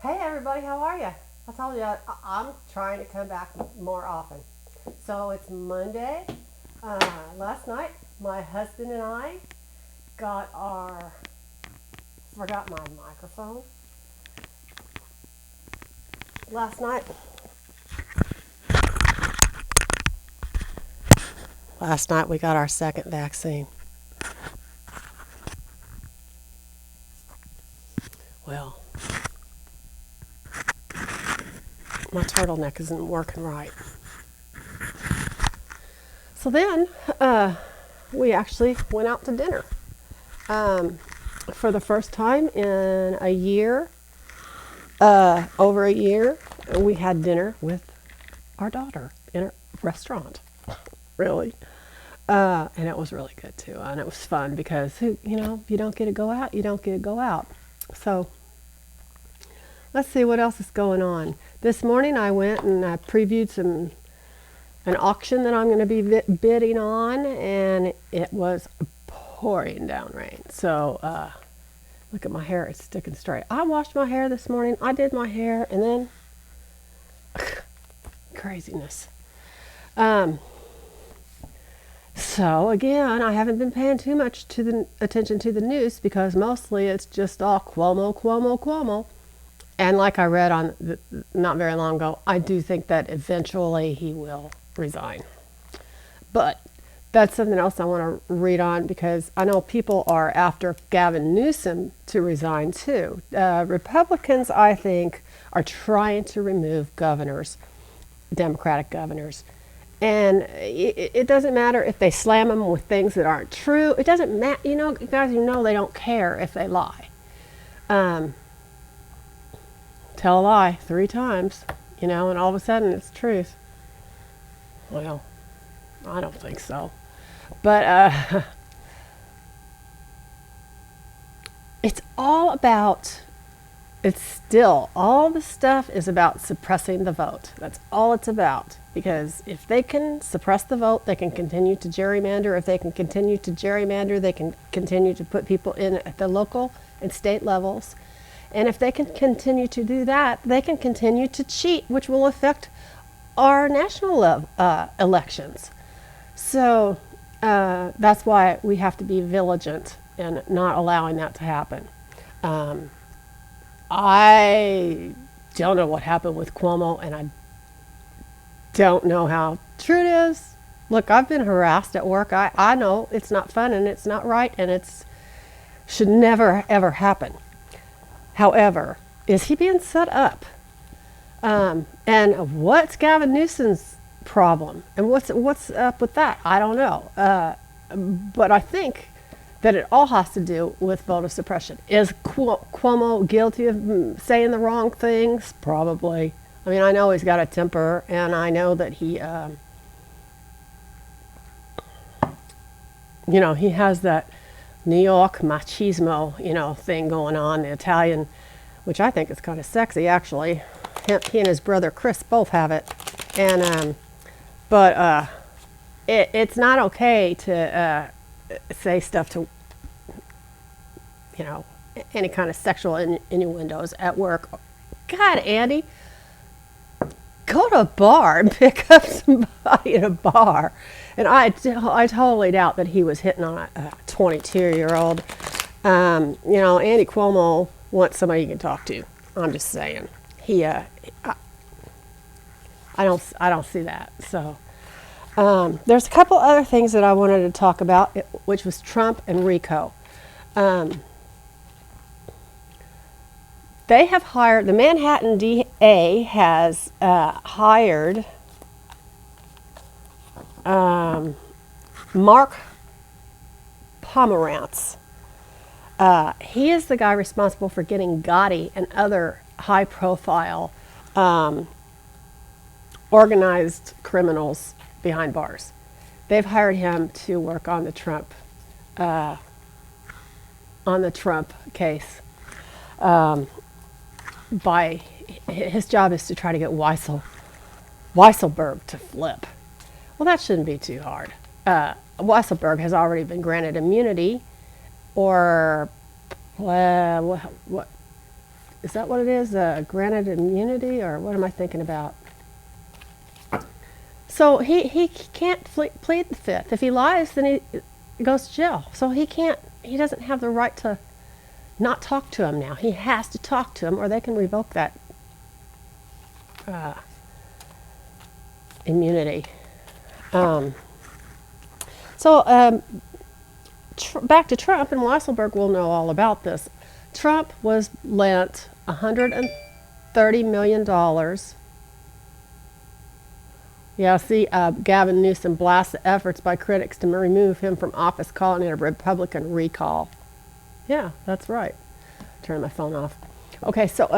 Hey everybody, how are you? I told you I'm trying to come back more often. So it's Monday. Last night, my husband and I got forgot my microphone. Last night we got our second vaccine. Well, my turtleneck isn't working right. So then we actually went out to dinner. For the first time in a year, over a year, we had dinner with our daughter in a restaurant. Really. And it was really good too. And it was fun because, if you don't get to go out, you don't get to go out. So let's see what else is going on. This morning I went and I previewed an auction that I'm going to be bidding on, and it was pouring down rain. So look at my hair, it's sticking straight. I washed my hair this morning. I did my hair, and then craziness. So again, I haven't been paying too much attention to the news because mostly it's just all Cuomo, Cuomo, Cuomo. And like I read on not very long ago, I do think that eventually he will resign. But that's something else I want to read on because I know people are after Gavin Newsom to resign too. Republicans, I think, are trying to remove governors, Democratic governors. And it doesn't matter if they slam them with things that aren't true. It doesn't matter. Guys, they don't care if they lie. Tell a lie 3 times, and all of a sudden it's truth. Well, I don't think so. But all the stuff is about suppressing the vote. That's all it's about. Because if they can suppress the vote, they can continue to gerrymander. If they can continue to gerrymander, they can continue to put people in at the local and state levels. And if they can continue to do that, they can continue to cheat, which will affect our national elections. So that's why we have to be vigilant in not allowing that to happen. I don't know what happened with Cuomo, and I don't know how true it is. Look, I've been harassed at work. I know it's not fun and it's not right and it's should never ever happen. However, is he being set up? And what's Gavin Newsom's problem? And what's up with that? I don't know. But I think that it all has to do with voter suppression. Is Cuomo guilty of saying the wrong things? Probably. I mean, I know he's got a temper, and I know that he has that New York machismo, thing going on, the Italian, which I think is kind of sexy, actually. He and his brother Chris both have it. And, but it's not okay to say stuff to, any kind of sexual innuendos at work. God, Andy, go to a bar and pick up somebody in a bar. And I totally doubt that he was hitting on a 22-year-old. Andy Cuomo wants somebody you can talk to. I'm just saying. I don't see that. So there's a couple other things that I wanted to talk about, which was Trump and RICO. They have hired, the Manhattan DA has hired Mark Pomerantz. He is the guy responsible for getting Gotti and other high-profile organized criminals behind bars. They've hired him to work on the Trump case. His job is to try to get Weiselberg to flip. Well, that shouldn't be too hard. Weiselberg has already been granted immunity, or is that what it is? Granted immunity, or what am I thinking about? So he can't plead the fifth. If he lies, then he goes to jail. So he doesn't have the right to not talk to him now. He has to talk to him, or they can revoke that immunity. Back to Trump, and Weiselberg will know all about this. Trump was lent $130 million. Yeah, see, Gavin Newsom blasts the efforts by critics to remove him from office, calling it a Republican recall. Yeah, that's right. Turn my phone off. Okay, so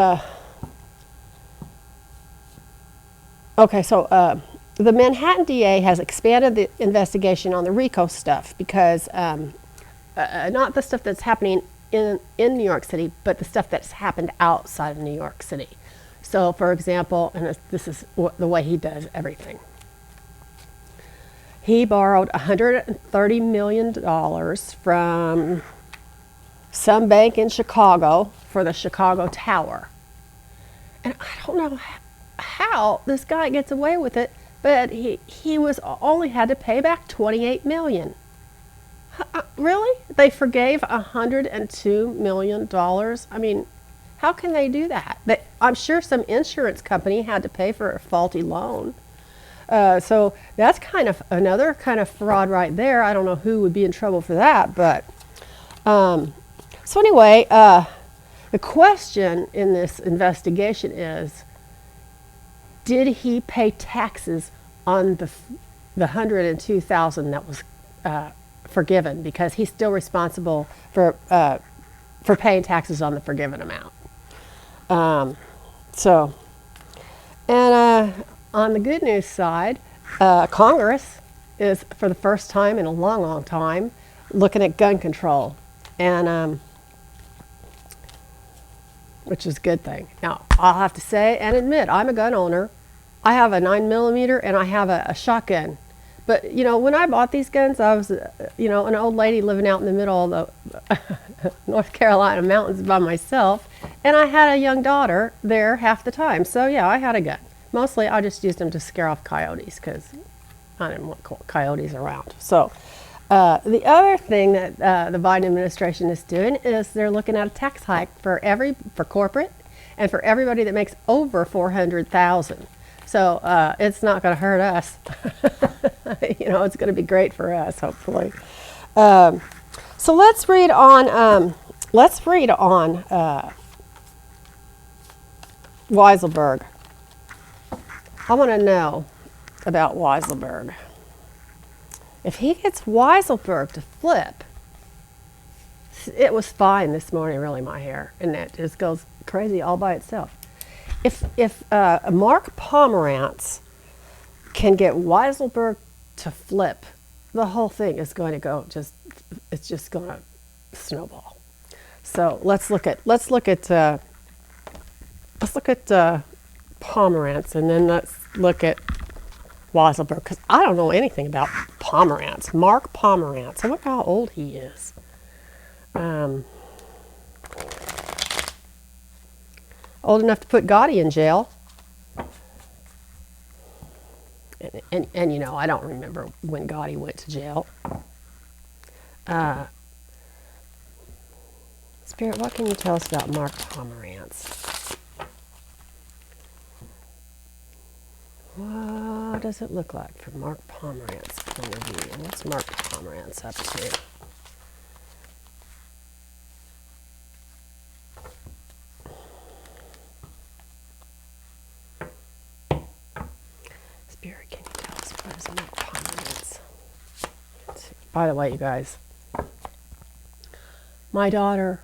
the Manhattan DA has expanded the investigation on the RICO stuff because not the stuff that's happening in New York City, but the stuff that's happened outside of New York City. So, for example, and this is the way he does everything. He borrowed $130 million from some bank in Chicago for the Chicago Tower. And I don't know how this guy gets away with it, but he was only had to pay back $28 million. Really? They forgave $102 million? I mean, how can they do that? I'm sure some insurance company had to pay for a faulty loan. So that's kind of another kind of fraud right there. I don't know who would be in trouble for that, but so anyway, the question in this investigation is, did he pay taxes on the $102,000 that was forgiven? Because he's still responsible for paying taxes on the forgiven amount. On the good news side, Congress is, for the first time in a long, long time, looking at gun control, and which is a good thing. Now, I'll have to say and admit, I'm a gun owner. I have a 9mm and I have a shotgun. But, you know, when I bought these guns, I was, an old lady living out in the middle of the North Carolina mountains by myself, and I had a young daughter there half the time. So, yeah, I had a gun. Mostly, I just used them to scare off coyotes because I didn't want coyotes around. So, the other thing that the Biden administration is doing is they're looking at a tax hike for corporate and for everybody that makes over $400,000. So it's not going to hurt us. It's going to be great for us, hopefully. So let's read on. Weiselberg. I want to know about Weiselberg. If he gets Weiselberg to flip, it was fine this morning, really, my hair, and it just goes crazy all by itself. If Mark Pomerantz can get Weiselberg to flip, the whole thing is going to go it's just going to snowball. So let's look at Pomerantz, and then let's look at Weiselberg, because I don't know anything about Pomerantz. Mark Pomerantz. I wonder how old he is. Old enough to put Gotti in jail. And I don't remember when Gotti went to jail. Spirit, what can you tell us about Mark Pomerantz? What does it look like from Mark Pomerantz's point of view? What's Mark Pomerantz up to? Spirit, can you tell us what is Mark Pomerantz? By the way, you guys, my daughter,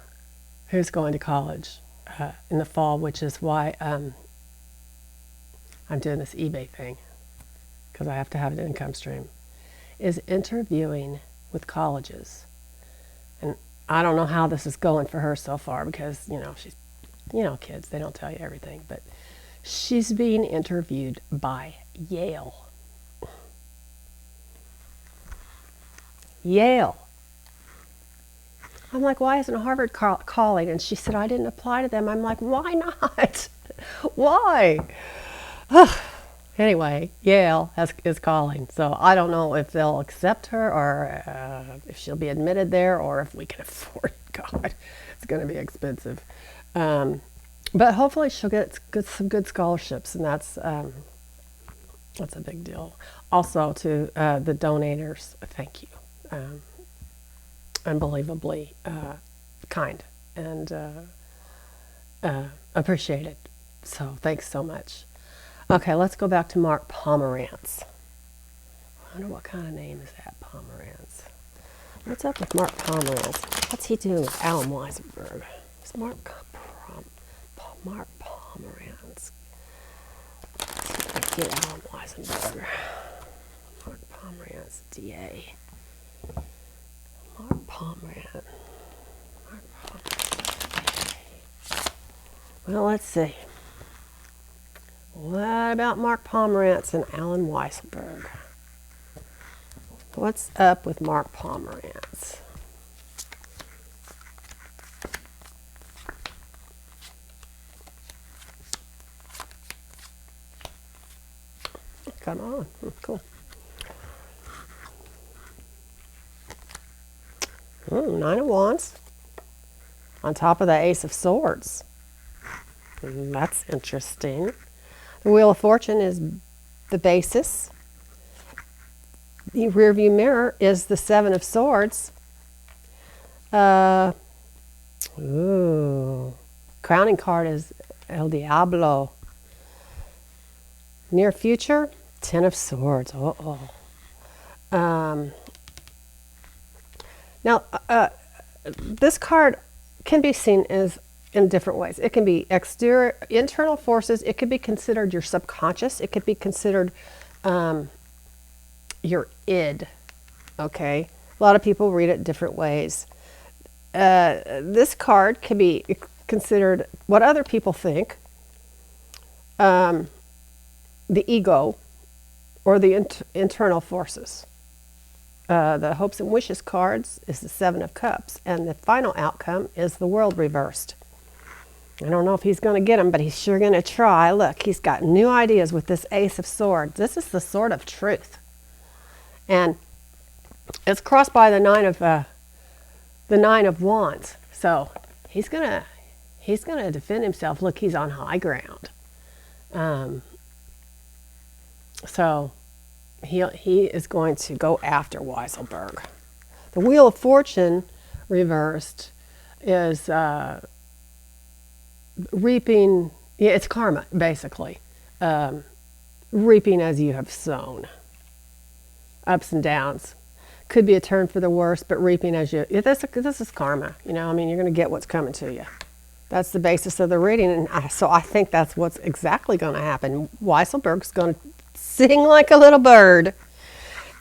who's going to college in the fall, which is why I'm doing this eBay thing, because I have to have an income stream, is interviewing with colleges. And I don't know how this is going for her so far, because, she's, kids, they don't tell you everything. But she's being interviewed by Yale. Yale. I'm like, why isn't Harvard calling? And she said, I didn't apply to them. I'm like, why not? Why? Anyway, Yale is calling. So I don't know if they'll accept her or if she'll be admitted there or if we can afford it. God, it's going to be expensive. But hopefully she'll get some good scholarships, and that's a big deal. Also to the donators, thank you. Unbelievably kind and appreciated. So thanks so much. Okay, let's go back to Mark Pomerantz. I wonder what kind of name is that, Pomerantz? What's up with Mark Pomerantz? What's he doing with Alan Weiselberg? It's Mark Pomerantz. Let's see if I can get Alan Weiselberg. Mark Pomerantz, DA. Mark Pomerantz. Well, let's see. What about Mark Pomerantz and Alan Weiselberg? What's up with Mark Pomerantz? Come on. Cool. Nine of Wands. On top of the Ace of Swords. That's interesting. The Wheel of Fortune is the basis. The rearview mirror is the Seven of Swords. Crowning card is El Diablo. Near future, Ten of Swords. Now, this card can be seen as in different ways. It can be exterior, internal forces. It could be considered your subconscious. It could be considered your id. Okay, a lot of people read it different ways. This card can be considered what other people think, the ego, or the internal forces. The hopes and wishes cards is the Seven of Cups, and the final outcome is the World reversed. I don't know if he's going to get them, but he's sure going to try. Look, he's got new ideas with this Ace of Swords. This is the sword of truth, and it's crossed by the Nine of Wands. So he's gonna defend himself. Look, he's on high ground. So he is going to go after Weiselberg. The Wheel of Fortune reversed is reaping. Yeah, it's karma, basically. Reaping as you have sown. Ups and downs. Could be a turn for the worse, but reaping as you. This is karma. You know, I mean, you're going to get what's coming to you. That's the basis of the reading, and so I think that's what's exactly going to happen. Weiselberg's going to sing like a little bird,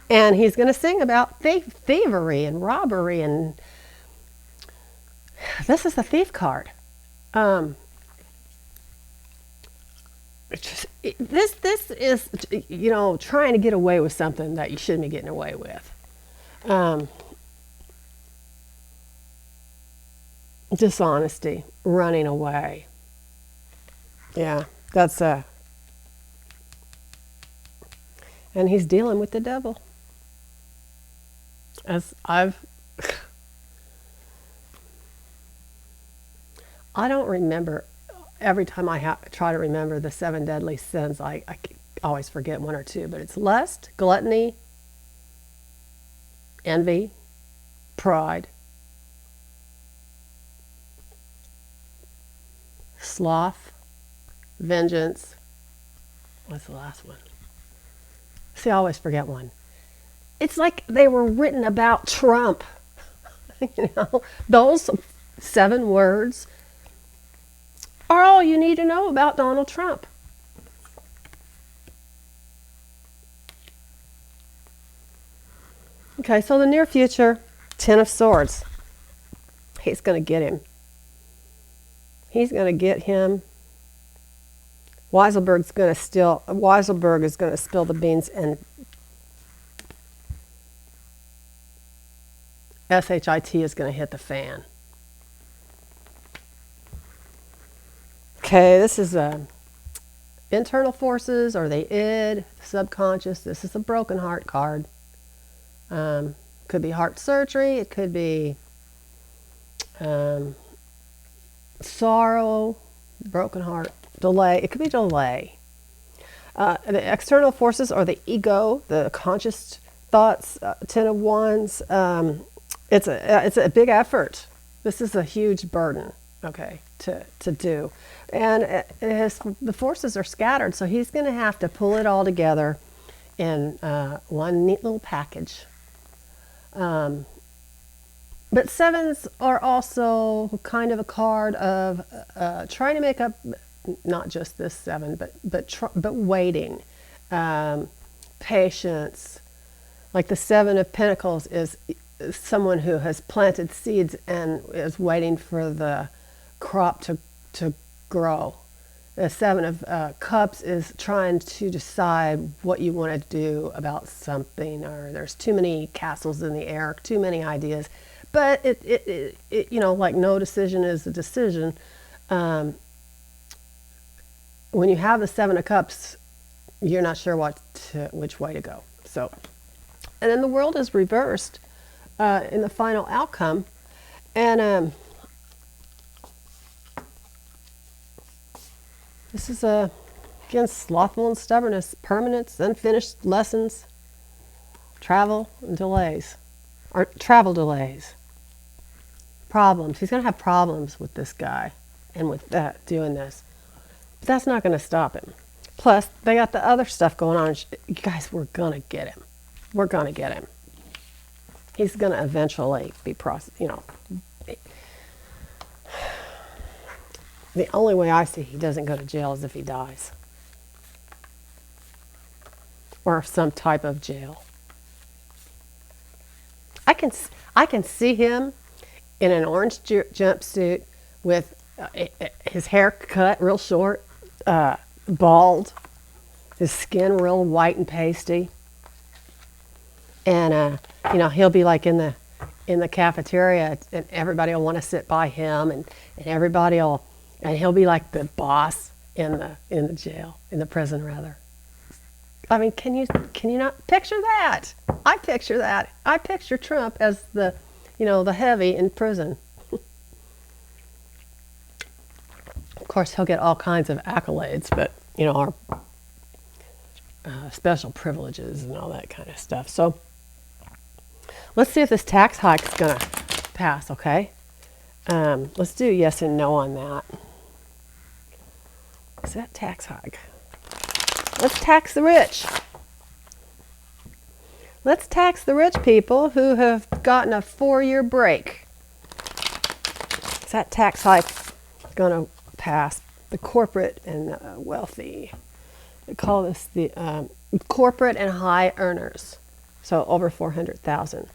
and he's going to sing about thievery and robbery, and this is the thief card. This is, you know, trying to get away with something that you shouldn't be getting away with. Dishonesty, running away. Yeah, that's and he's dealing with the devil. As I don't remember. Every time I try to remember the 7 deadly sins, I always forget 1 or 2. But it's lust, gluttony, envy, pride, sloth, vengeance. What's the last one? See, I always forget one. It's like they were written about Trump. You know, those 7 words are all you need to know about Donald Trump. Okay, so the near future, 10 of Swords. He's going to get him. He's going to get him. Weiselberg is going to spill the beans, and SHIT is going to hit the fan. Okay, this is internal forces, or the id, subconscious. This is a broken heart card. Could be heart surgery. It could be sorrow, broken heart, delay. It could be delay. The external forces are the ego, the conscious thoughts, 10 of Wands. It's a big effort. This is a huge burden, okay, to do. And the forces are scattered, so he's going to have to pull it all together in one neat little package. But sevens are also kind of a card of trying to make up, not just this seven, but waiting, patience. Like the Seven of Pentacles is someone who has planted seeds and is waiting for the crop to grow. The Seven of Cups is trying to decide what you want to do about something, or there's too many castles in the air, too many ideas. But it you know, like no decision is a decision. When you have the Seven of Cups, you're not sure which way to go. So, and then the world is reversed in the final outcome, and this is again, slothful and stubbornness, permanence, unfinished lessons, travel and delays, or travel delays, problems. He's going to have problems with this guy and with that doing this. But that's not going to stop him. Plus, they got the other stuff going on. You guys, we're going to get him. We're going to get him. He's going to eventually be you know. The only way I see he doesn't go to jail is if he dies. Or some type of jail. I can see him in an orange jumpsuit with his hair cut real short, bald, his skin real white and pasty. And you know, he'll be like in the cafeteria, and everybody will want to sit by him, and everybody will, and he'll be like the boss in the jail, in the prison rather. I mean, can you not picture that? I picture that. I picture Trump as the heavy in prison. Of course, he'll get all kinds of accolades, but our special privileges and all that kind of stuff. So let's see if this tax hike is going to pass, okay? Let's do yes and no on that. Is that tax hike? Let's tax the rich. Let's tax the rich people who have gotten a 4-year break. Is that tax hike going to pass? The corporate and wealthy. They call this the corporate and high earners. So over 400,000.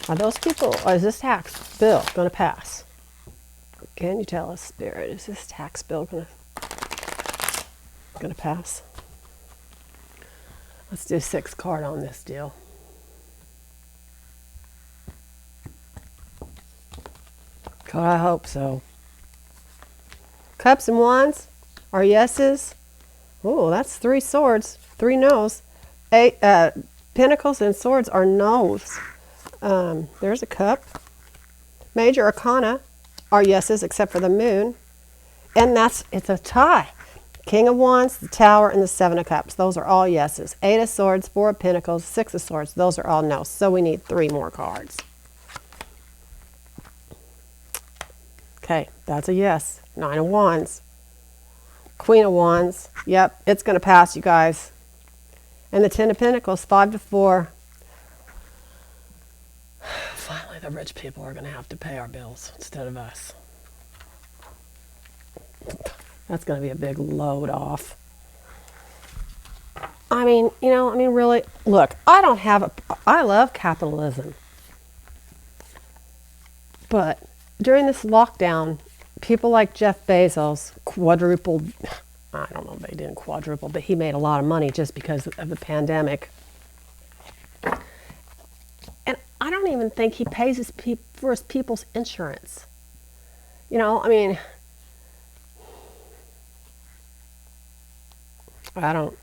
Are those people, or is this tax bill going to pass? Can you tell us, Spirit, is this tax bill going to pass? Let's do 6 card on this deal. God, I hope so. Cups and wands are yeses. Oh, that's 3 swords, 3 no's. 8 pentacles and swords are no's. There's a cup. Major arcana are yeses except for the moon. And it's a tie. King of Wands, the Tower, and the 7 of Cups. Those are all yeses. 8 of Swords, 4 of Pentacles, 6 of Swords. Those are all no's. So we need 3 more cards. Okay, that's a yes. 9 of Wands. Queen of Wands. Yep, it's going to pass, you guys. And the 10 of Pentacles, 5 to 4. Finally, the rich people are going to have to pay our bills instead of us. That's going to be a big load off. I mean, really, look, I love capitalism. But during this lockdown, people like Jeff Bezos quadrupled, I don't know if they didn't quadruple, but he made a lot of money just because of the pandemic. And I don't even even think he pays for his people's insurance. You know, I mean, I don't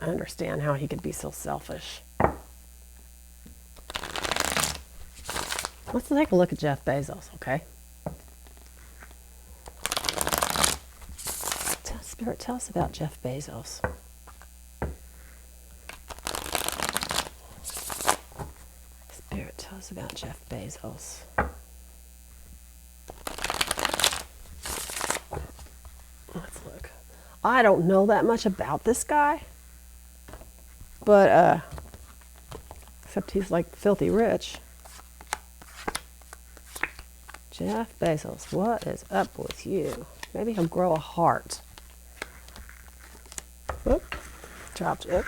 understand how he could be so selfish. Let's take a look at Jeff Bezos, okay? Spirit, tell us about Jeff Bezos. Spirit, tell us about Jeff Bezos. Let's look. I don't know that much about this guy, but except he's like filthy rich. Jeff Bezos, what is up with you? Maybe he'll grow a heart. Whoop, dropped it.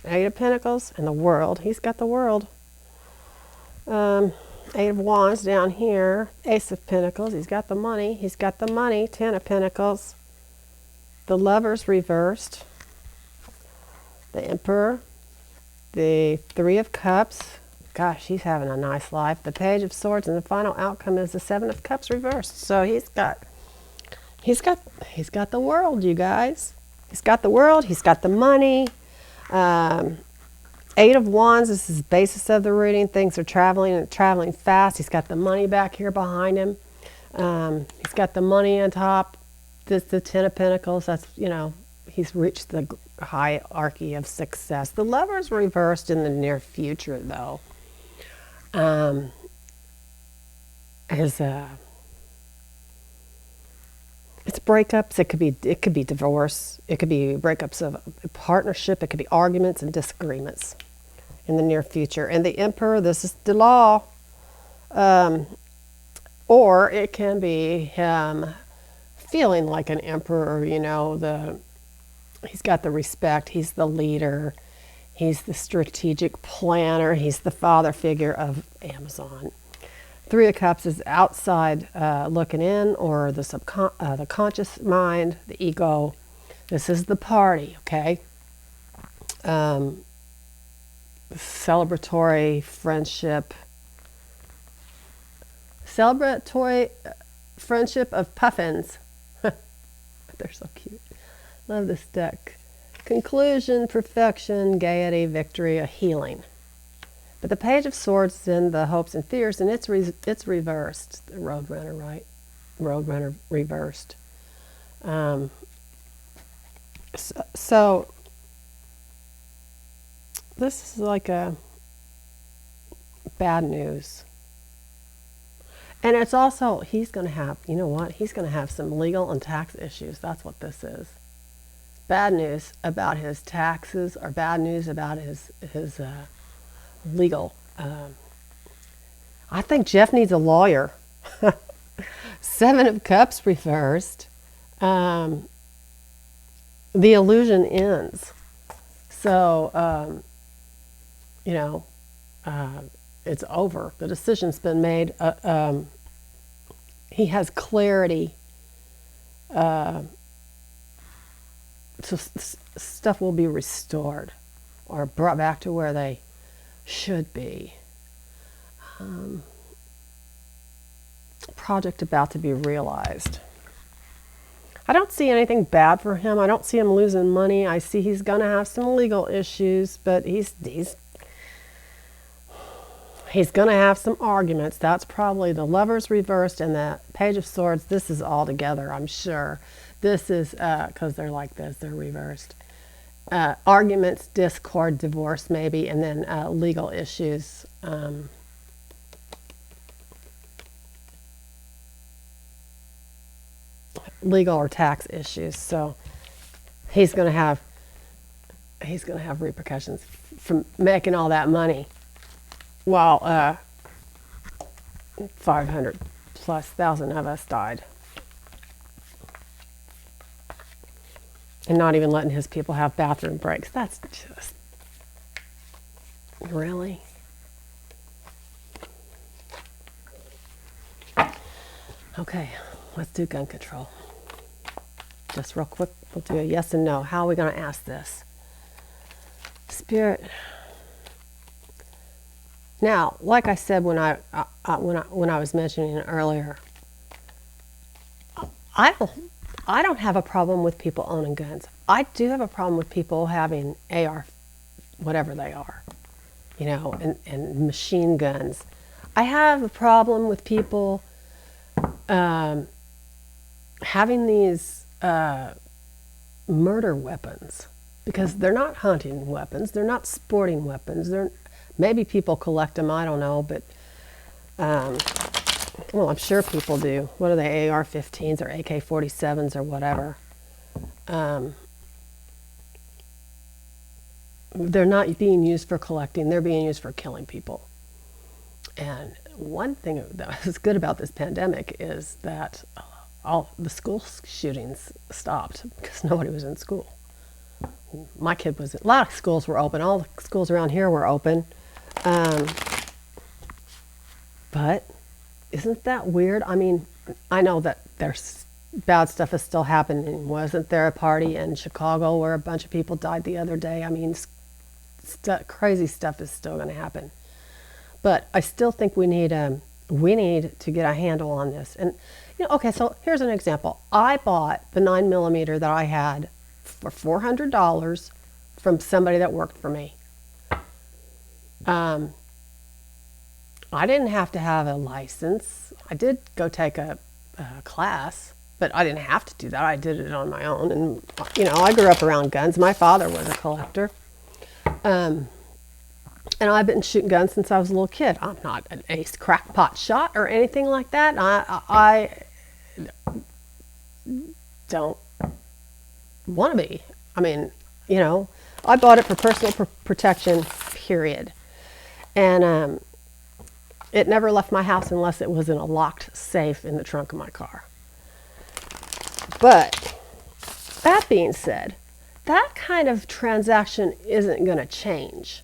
Eight of Pentacles and the World. He's got the World. Eight of Wands down here. Ace of Pentacles. He's got the money. He's got the money. Ten of Pentacles. The Lovers reversed. The Emperor. The Three of Cups. Gosh, he's having a nice life. The Page of Swords, and the final outcome is the Seven of Cups reversed. So he's got the world, you guys. He's got the world. He's got the money. Eight of Wands. This is the basis of the reading. Things are traveling fast. He's got the money back here behind him. He's got the money on top. This the Ten of Pentacles. That's, you know, he's reached the hierarchy of success. The Lovers reversed in the near future, though. It's breakups. It could be divorce. It could be breakups of a partnership. It could be arguments and disagreements in the near future. And the Emperor, this is the law. Or it can be him feeling like an emperor, you know, he's got the respect, he's the leader, he's the strategic planner, he's the father figure of Amazon. Three of Cups is outside looking in, or the conscious mind, the ego. This is the party, okay? Celebratory friendship. Celebratory friendship of puffins. They're so cute. Love this deck. Conclusion, perfection, gaiety, victory, a healing. But the Page of Swords is in the hopes and fears, and it's reversed. The Roadrunner, right? Roadrunner reversed. So this is like a bad news. And it's also, he's going to have, you know what? He's going to have some legal and tax issues. That's what this is. Bad news about his taxes, or bad news about his legal. I think Jeff needs a lawyer. Seven of Cups reversed. The illusion ends. So, you know, it's over. The decision's been made. He has clarity. So stuff will be restored or brought back to where they should be. Project about to be realized. I don't see anything bad for him. I don't see him losing money. I see he's going to have some legal issues, but he's going to have some arguments. That's probably the Lovers reversed and the Page of Swords. This is all together, I'm sure. This is, because they're like this, they're reversed. Arguments, discord, divorce maybe, and then legal issues. Legal or tax issues. So he's going to have repercussions from making all that money while 500 plus thousand of us died. And not even letting his people have bathroom breaks. That's just... Really? Okay, let's do gun control. practice real quick. We'll do a yes and no. How are we going to ask this? Spirit. Now, like I said when I was mentioning it earlier, I don't have a problem with people owning guns. I do have a problem with people having AR, whatever they are, and machine guns. I have a problem with people having these murder weapons, because they're not hunting weapons, they're not sporting weapons. Maybe people collect them, I don't know, but well, I'm sure people do. What are they, AR-15s or AK-47s or whatever? They're not being used for collecting, they're being used for killing people. And one thing that was good about this pandemic is that all the school shootings stopped because nobody was in school. My kid was, a lot of schools were open, all the schools around here were open. But isn't that weird? I mean, I know that there's bad stuff is still happening. Wasn't there a party in Chicago where a bunch of people died the other day? I mean, crazy stuff is still going to happen. But I still think we need to get a handle on this. And okay, so here's an example. I bought the 9mm that I had for $400 from somebody that worked for me. I didn't have to have a license. I did go take a class, but I didn't have to do that. I did it on my own. And, I grew up around guns. My father was a collector. And I've been shooting guns since I was a little kid. I'm not an ace crackpot shot or anything like that. I don't want to be. I mean, I bought it for personal protection, period. And it never left my house unless it was in a locked safe in the trunk of my car. But that being said, that kind of transaction isn't going to change.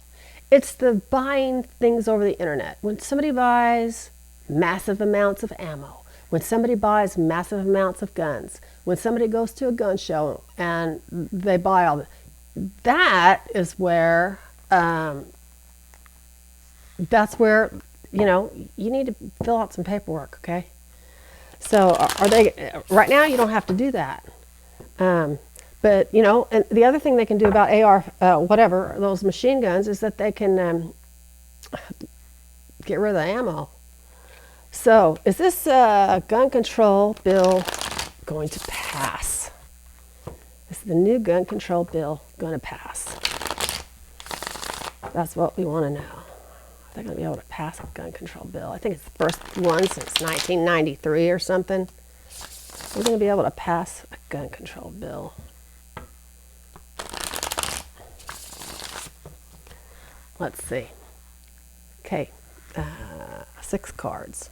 It's the buying things over the internet. When somebody buys massive amounts of ammo, when somebody buys massive amounts of guns, when somebody goes to a gun show and they buy all that is where, that's where, you need to fill out some paperwork, okay? So right now you don't have to do that. But, and the other thing they can do about AR, whatever, those machine guns, is that they can get rid of the ammo. So, is this gun control bill going to pass? Is the new gun control bill going to pass? That's what we want to know. Are they going to be able to pass a gun control bill? I think it's the first one since 1993 or something. We're going to be able to pass a gun control bill. Let's see. Okay, 6 cards.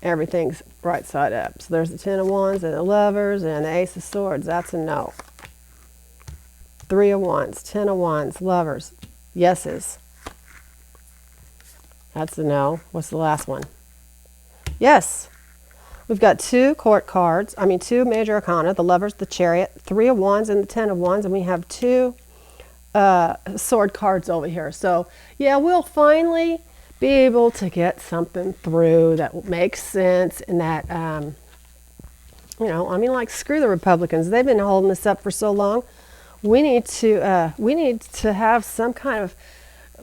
Everything's right side up. So there's the 10 of Wands and the Lovers and the Ace of Swords. That's a no. 3 of Wands, 10 of Wands, Lovers, yeses. That's a no. What's the last one? Yes. We've got 2 court cards. 2 major arcana, the Lovers, the Chariot, 3 of Wands and the 10 of Wands, and we have 2 sword cards over here. So, yeah, we'll finally be able to get something through that makes sense and that, screw the Republicans. They've been holding this up for so long. We need to have some kind of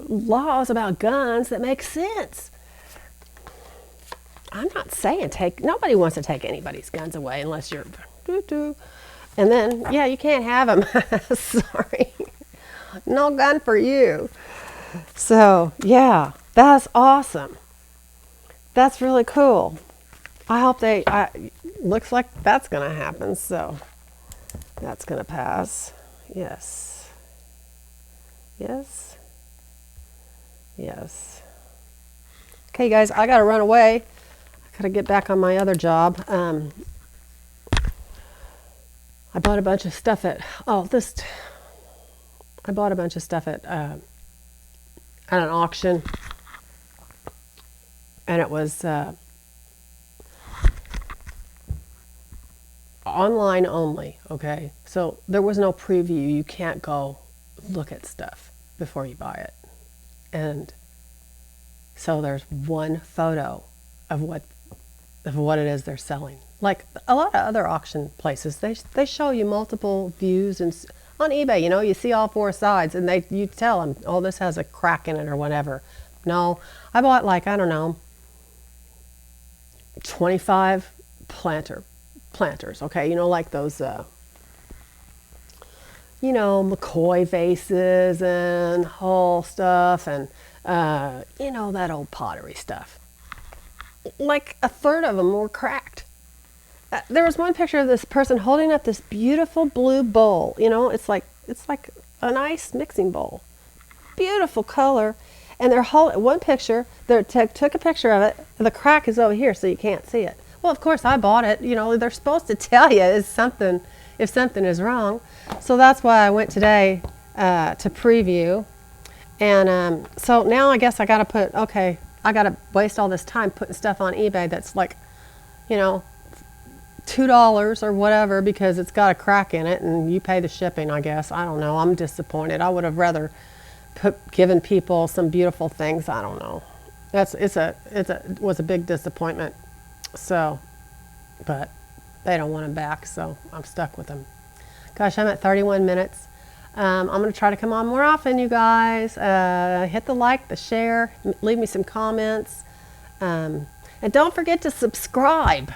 laws about guns that make sense. I'm not saying nobody wants to take anybody's guns away unless you're and then, yeah, you can't have them. Sorry. No gun for you. So, yeah, that's awesome. That's really cool. I hope looks like that's going to happen. So, that's going to pass. Yes. Yes. Yes. Okay, guys, I got to run away. I got to get back on my other job. I bought a bunch of stuff at an auction, and it was online only, okay? So there was no preview. You can't go look at stuff before you buy it. And so there's one photo of what it is they're selling. Like a lot of other auction places, they show you multiple views, and on eBay, you know, you see all four sides, and you tell them, oh, this has a crack in it or whatever. No, I bought, like, I don't know, 25 planters, okay, you know, like those you know, McCoy vases and whole stuff, and you know, that old pottery stuff. Like a third of them were cracked. There was one picture of this person holding up this beautiful blue bowl. You know, it's like a nice mixing bowl, beautiful color. And they're holding one picture. They took a picture of it. The crack is over here, so you can't see it. Well, of course, I bought it. You know, they're supposed to tell you if something is wrong. So that's why I went today to preview. And so now I guess I got to waste all this time putting stuff on eBay that's like, you know, $2 or whatever because it's got a crack in it, and you pay the shipping, I guess. I don't know. I'm disappointed. I would have rather given people some beautiful things. I don't know. It was a big disappointment. So, but they don't want them back, so I'm stuck with them. Gosh, I'm at 31 minutes. I'm going to try to come on more often, you guys. Hit the like, the share, leave me some comments. And don't forget to subscribe.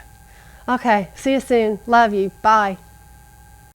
Okay, see you soon. Love you. Bye.